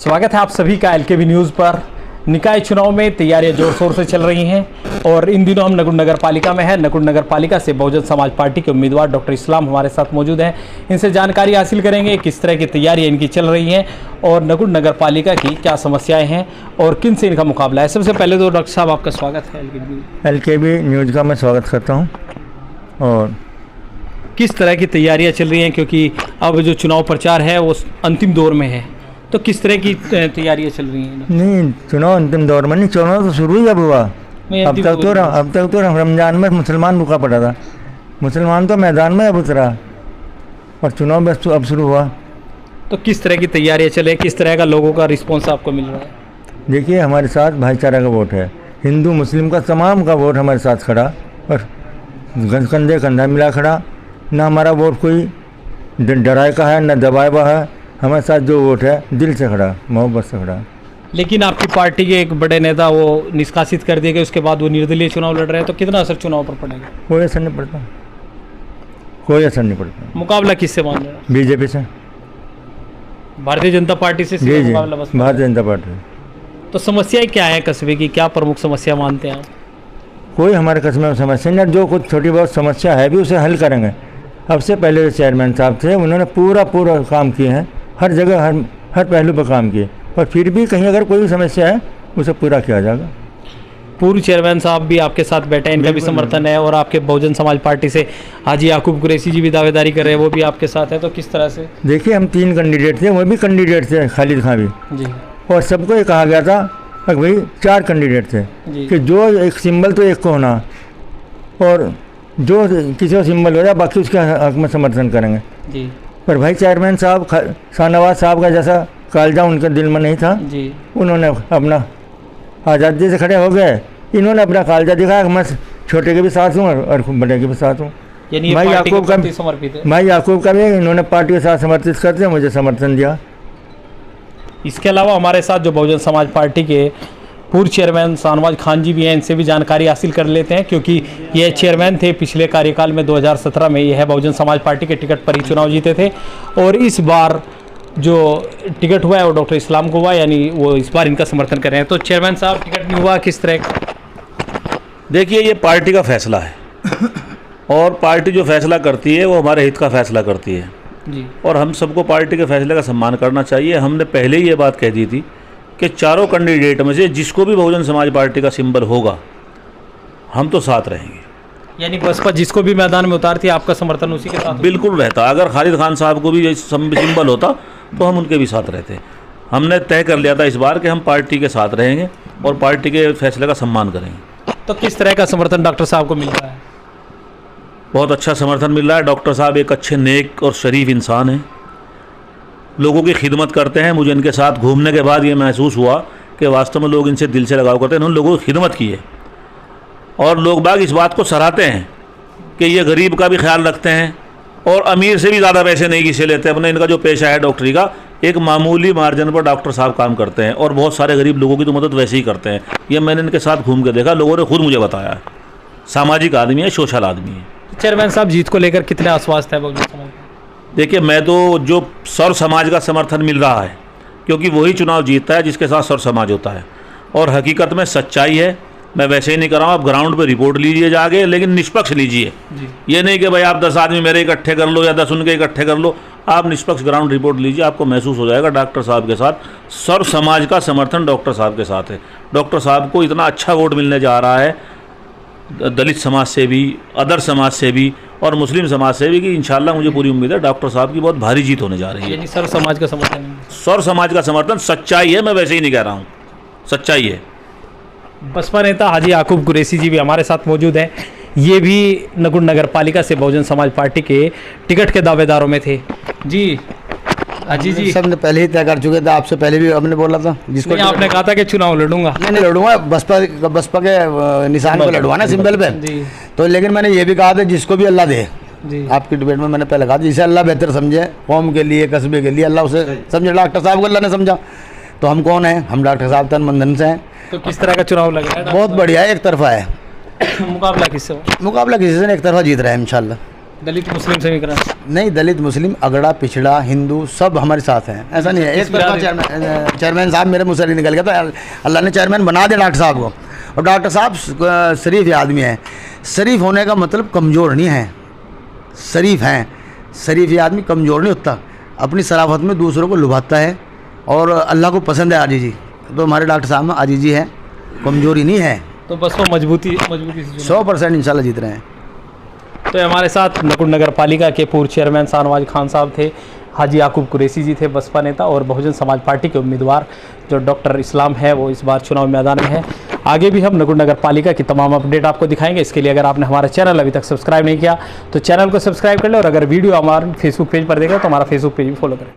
स्वागत है आप सभी का एलकेबी न्यूज़ पर। निकाय चुनाव में तैयारियां जोर शोर से चल रही हैं और इन दिनों हम नकुड़ नगर पालिका में हैं। नकुड़ नगर पालिका से बहुजन समाज पार्टी के उम्मीदवार डॉक्टर इस्लाम हमारे साथ मौजूद हैं। इनसे जानकारी हासिल करेंगे किस तरह की तैयारियां इनकी चल रही हैं और नकुड़ नगर पालिका की क्या समस्याएं हैं और किन से इनका मुकाबला है। सबसे पहले तो डॉक्टर साहब आपका स्वागत है एलकेबी न्यूज़ का मैं स्वागत करता हूँ। और किस तरह की तैयारियाँ चल रही हैं, क्योंकि अब जो चुनाव प्रचार है वो अंतिम दौर में है, तो किस तरह की तैयारियां चल रही हैं? नहीं, चुनाव अंतिम दौर में नहीं, चुनाव तो शुरू ही अब हुआ। अब तक तो रमजान में मुसलमान रुका पड़ा था, मुसलमान तो मैदान में अब उतरा और चुनाव बस अब शुरू हुआ। तो किस तरह की तैयारियां चले, किस तरह का लोगों का रिस्पॉन्स आपको मिल रहा है? देखिए, हमारे साथ भाईचारा का वोट है, हिंदू मुस्लिम का तमाम का वोट हमारे साथ खड़ा और कंधे कंधा मिला खड़ा। ना हमारा वोट कोई डराए का है, न दबाए हुआ है। हमारे साथ जो वोट है दिल से खड़ा, मोहब्बत से खड़ा। लेकिन आपकी पार्टी के एक बड़े नेता वो निष्कासित कर दिए गए, उसके बाद वो निर्दलीय चुनाव लड़ रहे हैं, तो कितना असर चुनाव पर पड़ेगा? कोई असर नहीं पड़ता, कोई असर नहीं पड़ता। मुकाबला किससे मान रहे हैं? बीजेपी से, भारतीय जनता पार्टी से जी जी, मुकाबला बस भारतीय जनता पार्टी। तो समस्याएं क्या है कस्बे की, क्या प्रमुख समस्या मानते हैं आप? कोई हमारे कस्बे में समस्या नहीं, जो कुछ छोटी बहुत समस्या है भी उसे हल करेंगे। अब से पहले जो चेयरमैन साहब थे उन्होंने पूरा काम किए हैं, हर जगह हर पहलू पर काम किए, और फिर भी कहीं अगर कोई भी समस्या है उसे पूरा किया जाएगा। पूर्व चेयरमैन साहब भी आपके साथ बैठे हैं, इनका भी समर्थन है, और आपके बहुजन समाज पार्टी से हाजी याकूब कुरैशी जी भी दावेदारी कर रहे हैं, वो भी आपके साथ है। तो किस तरह से? देखिए, हम 3 कैंडिडेट थे, वो भी कैंडिडेट थे, खालिद खां भी जी, और सबको ये कहा गया था कि भाई 4 कैंडिडेट थे कि जो एक सिंबल तो एक को होना, और जो किसी का सिंबल हो जाए बाकी उसके हक में समर्थन करेंगे जी। पर भाई चेयरमैन साहब शाहनवाज साहब का जैसा कालजा उनके दिल में नहीं था जी। उन्होंने अपना आज़ादी से खड़े हो गए, इन्होंने अपना कालजा दिखाया कि मैं छोटे के भी साथ हूँ और बड़े के भी साथ हूँ। भाई याकूब का भी इन्होंने पार्टी के साथ समर्थित करते, मुझे समर्थन दिया। इसके अलावा हमारे साथ जो बहुजन समाज पार्टी के पूर्व चेयरमैन शाहनवाज खान जी भी हैं, इनसे भी जानकारी हासिल कर लेते हैं, क्योंकि ये चेयरमैन थे पिछले कार्यकाल में 2017 में। यह बहुजन समाज पार्टी के टिकट पर ही चुनाव जीते थे, और इस बार जो टिकट हुआ है वो डॉक्टर इस्लाम को हुआ, यानी वो इस बार इनका समर्थन कर रहे हैं। तो चेयरमैन साहब, टिकट नहीं हुआ, किस तरह? देखिए, ये पार्टी का फैसला है और पार्टी जो फैसला करती है वो हमारे हित का फैसला करती है जी, और हम सबको पार्टी के फैसले का सम्मान करना चाहिए। हमने पहले ही ये बात कह दी थी कि चारों कैंडिडेट में से जिसको भी बहुजन समाज पार्टी का सिंबल होगा हम तो साथ रहेंगे। यानी बसपा जिसको भी मैदान में उतारती है आपका समर्थन उसी के साथ बिल्कुल रहता। अगर खालिद खान साहब को भी ये सिंबल होता तो हम उनके भी साथ रहते। हमने तय कर लिया था इस बार कि हम पार्टी के साथ रहेंगे और पार्टी के फैसले का सम्मान करेंगे। तो किस तरह का समर्थन डॉक्टर साहब को मिल रहा है? बहुत अच्छा समर्थन मिल रहा है। डॉक्टर साहब एक अच्छे नेक और शरीफ इंसान हैं, लोगों की खिदमत करते हैं। मुझे इनके साथ घूमने के बाद ये महसूस हुआ कि वास्तव में लोग इनसे दिल से लगाव करते हैं। इन्होंने लोगों की खिदमत की है और लोग बाग इस बात को सराहते हैं कि ये गरीब का भी ख्याल रखते हैं और अमीर से भी ज़्यादा पैसे नहीं किसे लेते। अपने इनका जो पेशा है डॉक्टरी का, एक मामूली मार्जिन पर डॉक्टर साहब काम करते हैं और बहुत सारे गरीब लोगों की तो मदद वैसे ही करते हैं। ये मैंने इनके साथ घूम के देखा, लोगों ने खुद मुझे बताया। सामाजिक आदमी है, सोशल आदमी है। चेयरमैन साहब, जीत को लेकर कितने आश्वस्त है बहुजन समाज? देखिए, मैं तो जो सर्व समाज का समर्थन मिल रहा है, क्योंकि वही चुनाव जीतता है जिसके साथ सर्व समाज होता है, और हकीकत में सच्चाई है। मैं वैसे ही नहीं कर रहा हूँ, आप ग्राउंड पे रिपोर्ट लीजिए जाके, लेकिन निष्पक्ष लीजिए। ये नहीं कि भाई आप 10 आदमी मेरे इकट्ठे कर लो या 10 उनके इकट्ठे कर लो। आप निष्पक्ष ग्राउंड रिपोर्ट लीजिए, आपको महसूस हो जाएगा डॉक्टर साहब के साथ सर्व समाज का समर्थन डॉक्टर साहब के साथ है। डॉक्टर साहब को इतना अच्छा वोट मिलने जा रहा है दलित समाज से भी, अदर समाज से भी और मुस्लिम समाज से भी, कि इंशाल्लाह मुझे पूरी उम्मीद है डॉक्टर साहब की बहुत भारी जीत होने जा रही है। सर्व समाज का समर्थन, सर्व समाज का समर्थन सच्चाई है, मैं वैसे ही नहीं कह रहा हूँ, सच्चाई है। बसपा नेता हाजी याकूब कुरैशी जी भी हमारे साथ मौजूद हैं। ये भी नकुड़ नगर पालिका से बहुजन समाज पार्टी के टिकट के दावेदारों में थे जी। अजी जी, सबने पहले ही तय कर चुके थे, आपसे पहले भी हमने बोला था। जिसको आपने कहा था कि चुनाव लड़ूंगा, नहीं लड़ूंगा, बसपा के निशान को लड़वाना सिंबल पे जी। तो लेकिन मैंने ये भी कहा था जिसको भी अल्लाह दे जी। आपकी डिबेट में मैंने पहले कहा जिसे अल्लाह बेहतर समझे, कौम के लिए, कस्बे के लिए, अल्लाह उसे समझे। डॉक्टर साहब को अल्लाह ने समझा, तो हम कौन हैं? हम डॉक्टर साहब तन मंदन से हैं। तो किस तरह का चुनाव लग रहा है? बहुत बढ़िया है, एक तरफा है। मुकाबला किससे? मुकाबला किसी से नहीं, एक तरफा जीत रहा है इंशाल्लाह। दलित मुस्लिम समीकरण नहीं, दलित मुस्लिम अगड़ा पिछड़ा हिंदू सब हमारे साथ हैं, ऐसा नहीं है। एक तरफा चेयरमैन साहब मेरे मुँह से निकल गया तो अल्लाह ने चेयरमैन बना दिया डॉक्टर साहब को, और डॉक्टर साहब शरीफ आदमी है। शरीफ होने का मतलब कमज़ोर नहीं है, शरीफ हैं। शरीफ ये आदमी कमज़ोर नहीं होता, अपनी शराफत में दूसरों को लुभाता है, और अल्लाह को पसंद है आजीजी। तो हमारे डॉक्टर साहब में आजीजी है, कमज़ोरी नहीं है। तो बस वो मजबूती से 100% इंशाल्लाह जीत रहे हैं। तो हमारे साथ नकुल नगर पालिका के पूर्व चेयरमैन शाहनवाज खान साहब थे, हाजी याकूब कुरैशी जी थे बसपा नेता, और बहुजन समाज पार्टी के उम्मीदवार जो डॉक्टर इस्लाम है वो इस बार चुनाव मैदान में है। आगे भी हम नकुल नगर पालिका की तमाम अपडेट आपको दिखाएंगे। इसके लिए अगर आपने हमारा चैनल अभी तक सब्सक्राइब नहीं किया तो चैनल को सब्सक्राइब कर लें, और अगर वीडियो हमारे फेसबुक पेज पर देखें तो हमारा फेसबुक पेज भी फॉलो करें।